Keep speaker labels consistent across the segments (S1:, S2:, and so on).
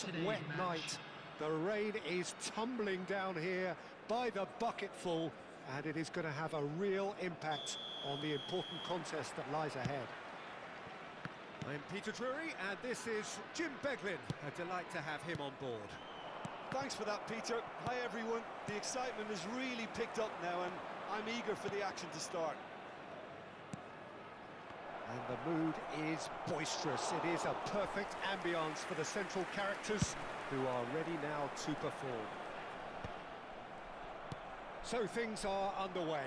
S1: hot, wet night. The rain is tumbling down here by the bucketful, and it is going to have a real impact on the important contest that lies ahead. I'm Peter Drury, and this is Jim Beglin. A delight to have him on board.
S2: Thanks for that, Peter. Hi, everyone. The excitement has really picked up now, and I'm eager for the action to start.
S1: And the mood is boisterous. It is a perfect ambience for the central characters who are ready now to perform. So things are underway.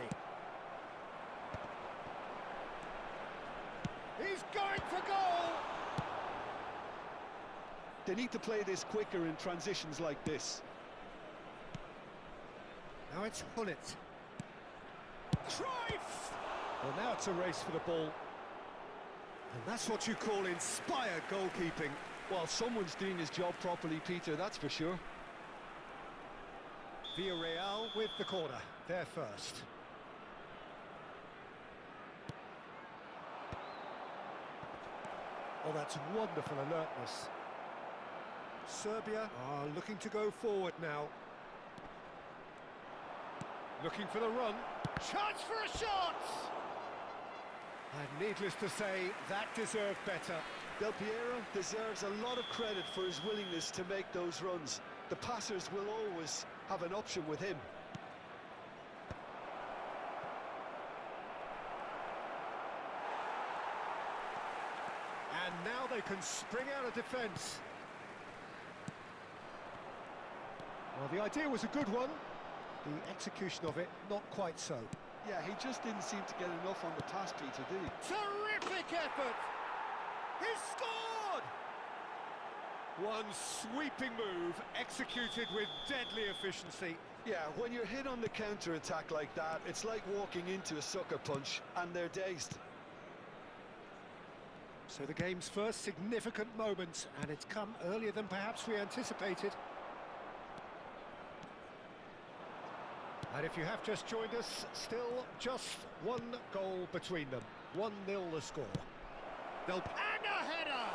S1: He's going for goal!
S2: They need to play this quicker in transitions like this.
S1: Now it's Hullet. Cruyff! Well, now it's a race for the ball. And that's what you call inspired goalkeeping.
S2: Well, someone's doing his job properly, Peter, that's for sure.
S1: Villarreal with the corner. They're first. Oh, that's wonderful alertness. Serbia are looking to go forward now. Looking for the run. Chance for a shot! And needless to say, that deserved better.
S2: Del Piero deserves a lot of credit for his willingness to make those runs. The passers will always have an option with him.
S1: And now they can spring out of defence. Well, the idea was a good one. The execution of it, not quite so.
S2: Yeah, he just didn't seem to get enough on the pass, Peter, did he?
S1: Terrific effort! He's scored! One sweeping move, executed with deadly efficiency.
S2: Yeah, when you're hit on the counter-attack like that, it's like walking into a sucker punch, and they're dazed.
S1: So the game's first significant moment, and it's come earlier than perhaps we anticipated. And if you have just joined us, still just one goal between them. 1-0 the score. And a header!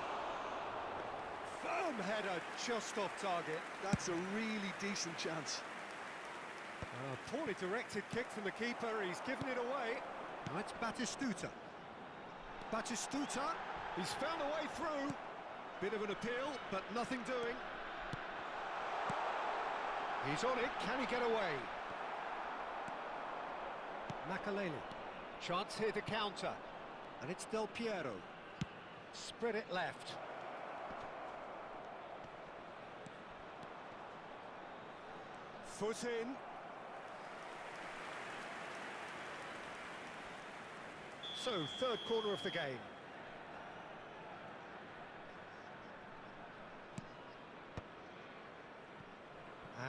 S1: Firm header, just off target.
S2: That's a really decent chance.
S1: A poorly directed kick from the keeper, he's given it away. Now it's Batistuta. Batistuta, he's found a way through. Bit of an appeal, but nothing doing. He's on it, can he get away? Makaleli, chance here to counter, and it's Del Piero. Spread it left. Foot in. So, third corner of the game.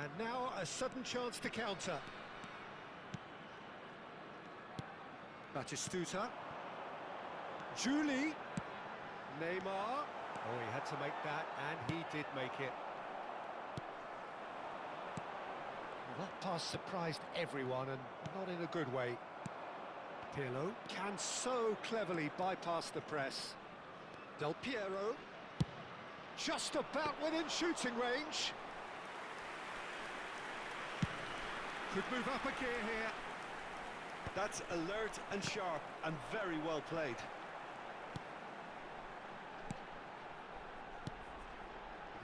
S1: And now a sudden chance to counter. Batistuta. Julie. Neymar. Oh, he had to make that, and he did make it. Well, that pass surprised everyone, and not in a good way. Pirlo can so cleverly bypass the press. Del Piero. Just about within shooting range. Could move up a gear here.
S2: That's alert and sharp and very well played.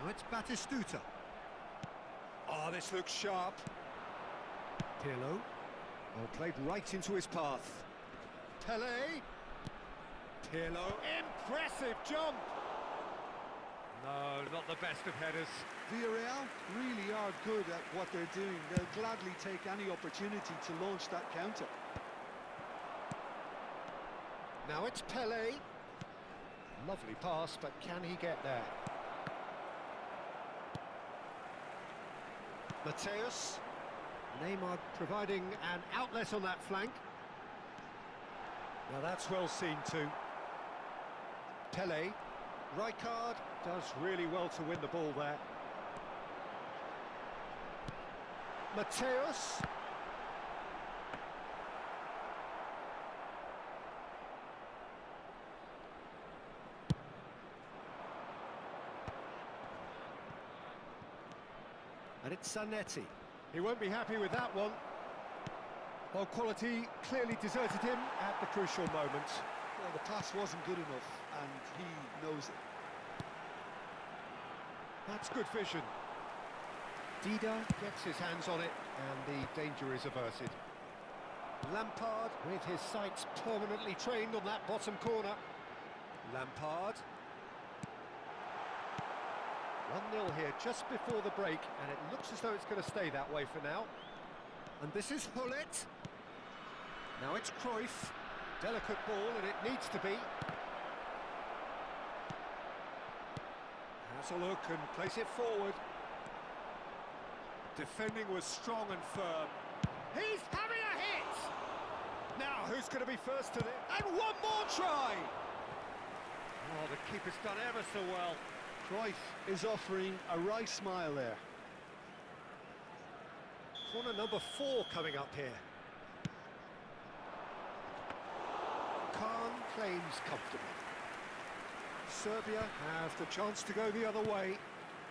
S1: Now it's Batistuta. Oh, this looks sharp. Pirlo. Oh, played right into his path. Pelé. Pirlo. Impressive jump. No, not the best of headers.
S2: Villarreal really are good at what they're doing. They'll gladly take any opportunity to launch that counter.
S1: Now it's Pelé. Lovely pass, but can he get there? Mateus. Neymar providing an outlet on that flank. Now that's well seen too. Pelé. Rijkaard does really well to win the ball there. Mateus. And it's Zanetti. He won't be happy with that one. Well, quality clearly deserted him at the crucial moment.
S2: Well, the pass wasn't good enough, and he knows it.
S1: That's good vision. Dida gets his hands on it, and the danger is averted. Lampard, with his sights permanently trained on that bottom corner. Lampard. 1-0 here just before the break, and it looks as though it's going to stay that way for now. And this is Hullet. Now it's Cruyff. Delicate ball, and it needs to be. Has a look and place it forward. Defending was strong and firm. He's having a hit! Now, who's going to be first to this? And one more try! Oh, the keeper's done ever so well.
S2: Cruyff is offering a right smile there.
S1: Corner number 4 coming up here. Khan claims comfortably. Serbia have the chance to go the other way.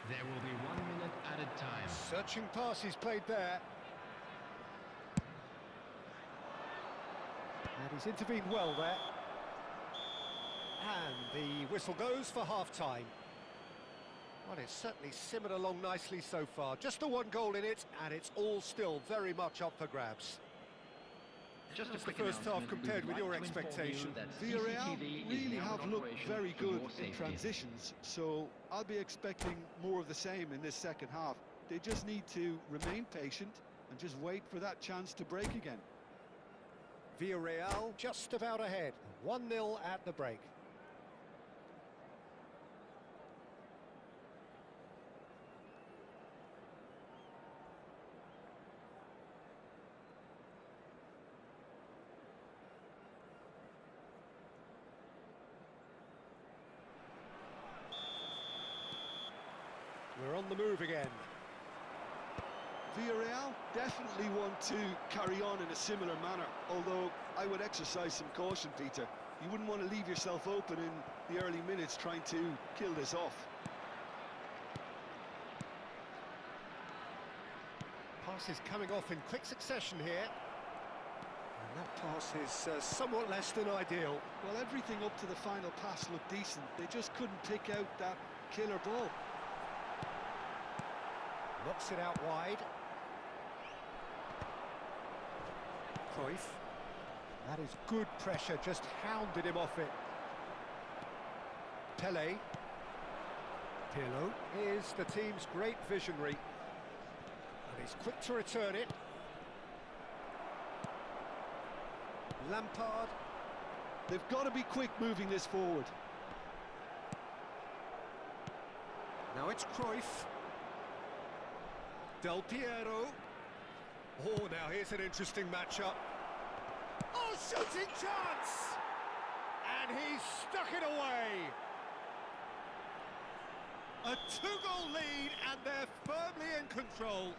S3: There will be 1 minute added time.
S1: Searching pass he's played there. And he's intervened well there. And the whistle goes for half-time. Well, it's certainly simmered along nicely so far. Just the 1 goal in it, and it's all still very much up for grabs.
S3: Just
S1: the first half compared with your expectation.
S2: Villarreal really have looked very good in transitions, so I'll be expecting more of the same in this second half. They just need to remain patient and just wait for that chance to break again.
S1: Villarreal just about ahead, 1-0 at the break. We're on the move again.
S2: Villarreal definitely want to carry on in a similar manner, although I would exercise some caution, Peter. You wouldn't want to leave yourself open in the early minutes trying to kill this off.
S1: Pass is coming off in quick succession here. And that pass is somewhat less than ideal.
S2: Well, everything up to the final pass looked decent. They just couldn't pick out that killer ball.
S1: Knocks it out wide. Cruyff. That is good pressure, just hounded him off it. Pele. Pirlo is the team's great visionary. And he's quick to return it. Lampard.
S2: They've got to be quick moving this forward.
S1: Now it's Cruyff. Del Piero. Oh, now here's an interesting matchup. Oh, shooting chance! And he's stuck it away. A 2-goal lead, and they're firmly in control.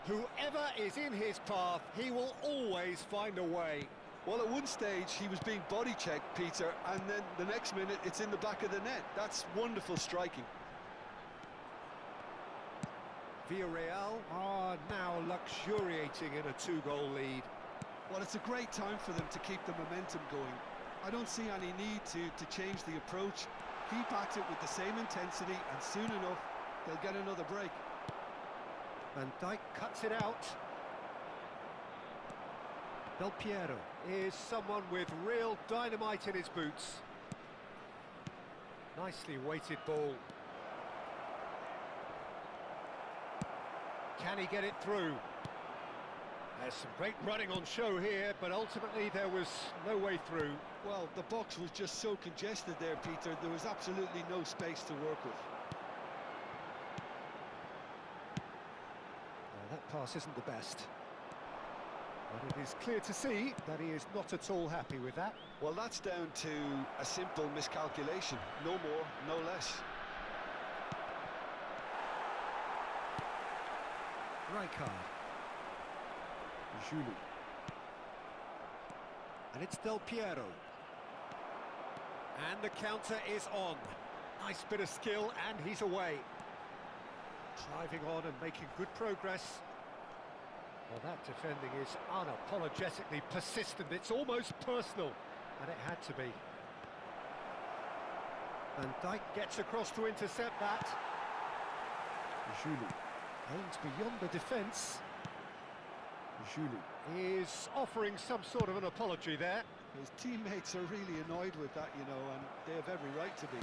S1: Whoever is in his path, he will always find a way.
S2: Well, at one stage, he was being body-checked, Peter, and then the next minute, it's in the back of the net. That's wonderful striking.
S1: Villarreal are now luxuriating in a 2-goal lead.
S2: Well, it's a great time for them to keep the momentum going. I don't see any need to change the approach. Keep at it with the same intensity, and soon enough, they'll get another break.
S1: Van Dijk cuts it out. Del Piero is someone with real dynamite in his boots. Nicely weighted ball. Can he get it through? There's some great running on show here, but ultimately there was no way through.
S2: Well, the box was just so congested there, Peter. There was absolutely no space to work with.
S1: That pass isn't the best. But it is clear to see that he is not at all happy with that.
S2: Well, that's down to a simple miscalculation. No more, no less.
S1: Rijkaard. Julu. And it's Del Piero. And the counter is on. Nice bit of skill, and he's away. Driving on and making good progress. Well, that defending is unapologetically persistent. It's almost personal, and it had to be. And Dijk gets across to intercept that. Julie aims beyond the defence. Julie is offering some sort of an apology there.
S2: His teammates are really annoyed with that, you know, and they have every right to be.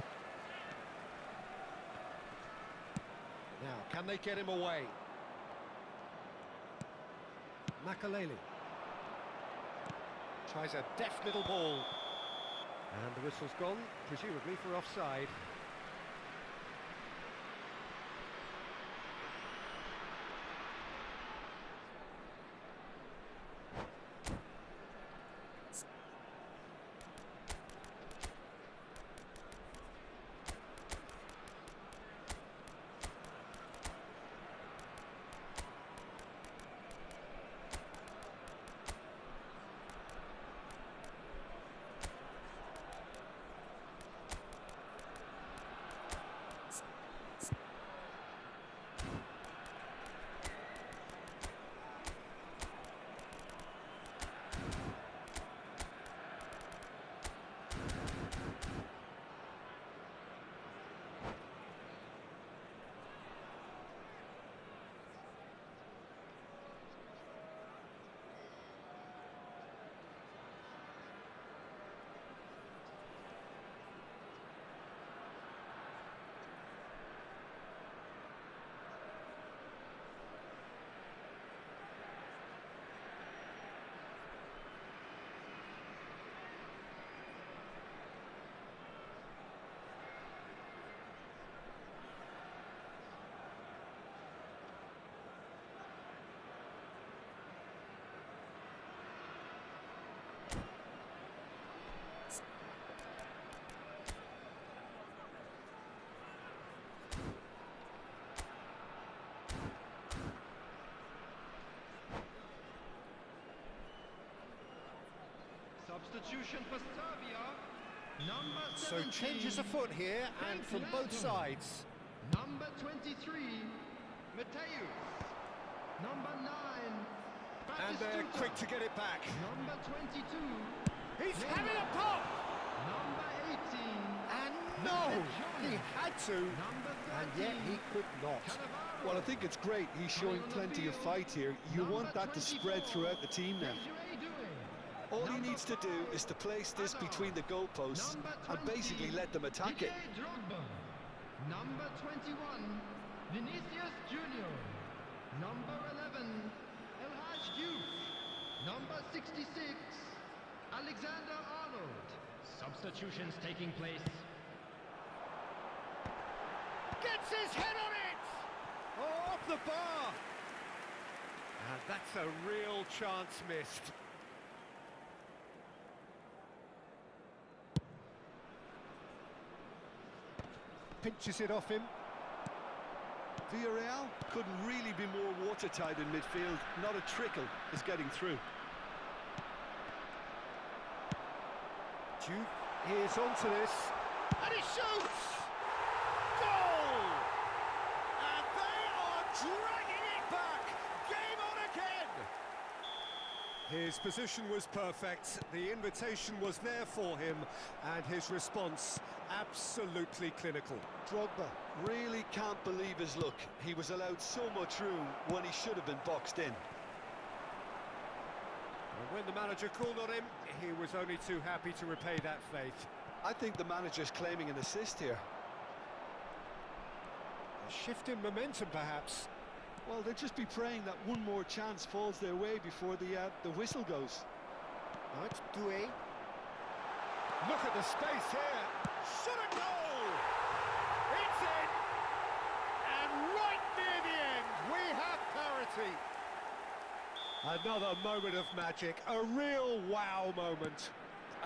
S1: Now, can they get him away? Makaleli tries a deft little ball. And the whistle's gone, presumably for offside.
S3: Substitution for Serbia. Number 17.
S1: So changes afoot here, and from both sides.
S3: Number 23, Mateus. Number 9,
S1: And they're quick to get it back.
S3: Number 22,
S1: He's having a pop!
S3: Number 18,
S1: And no! He had to,
S3: Number 13,
S1: and yet he could not.
S3: Cannavaro.
S2: Well, I think it's great. He's showing plenty of fight here. You want that to spread throughout the team now. All he needs to do is to place this between the goalposts and basically let them attack it.
S3: Number 21, Vinicius Junior. Number 11, El Haj Diouf. Number 66, Alexander Arnold. Substitutions taking place.
S1: Gets his head on it! Oh, off the bar! And that's a real chance missed. Pinches it off him.
S2: Villarreal couldn't really be more watertight in midfield. Not a trickle is getting through.
S1: Duke is onto this, and he shoots! Goal! And they are dragging it back! Game on again! His position was perfect, the invitation was there for him, and his response absolutely clinical.
S2: Drogba really can't believe his luck. He was allowed so much room when he should have been boxed in.
S1: And when the manager called on him, he was only too happy to repay that faith.
S2: I think the manager's claiming an assist here.
S1: A shift in momentum, perhaps.
S2: Well, they'll just be praying that one more chance falls their way before the whistle goes.
S1: Now it's Doué. Look at the space here. Shot a goal! It's in! And right near the end, we have parity. Another moment of magic, a real wow moment.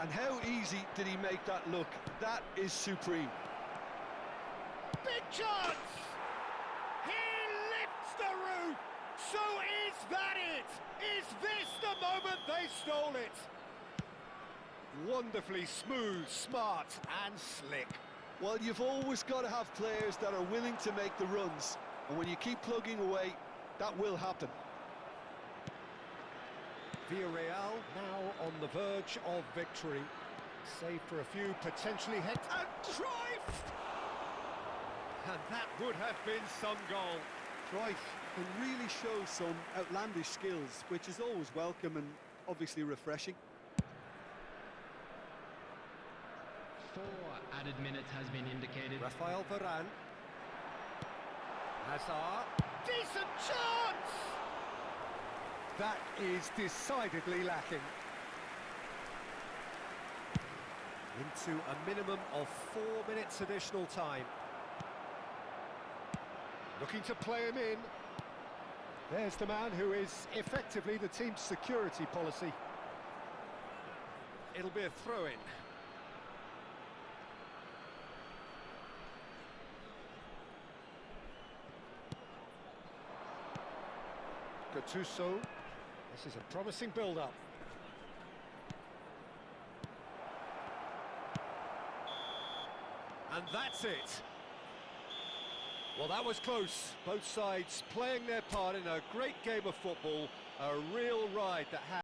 S2: And how easy did he make that look? That is supreme.
S1: Big chance! He lifts the roof! So is that it? Is this the moment they stole it? Wonderfully smooth, smart and slick.
S2: Well, you've always got to have players that are willing to make the runs. And when you keep plugging away, that will happen.
S1: Villarreal now on the verge of victory. Save for a few potentially hit. And Cruyff! And that would have been some goal.
S2: Cruyff can really show some outlandish skills, which is always welcome and obviously refreshing.
S3: 4 added minutes has been indicated.
S1: Rafael Varane. Hazard. Decent chance! That is decidedly lacking. Into a minimum of 4 minutes additional time. Looking to play him in. There's the man who is effectively the team's security policy. It'll be a throw-in. Gattuso. This is a promising build-up. And that's it. Well, that was close. Both sides playing their part in a great game of football. A real ride that had...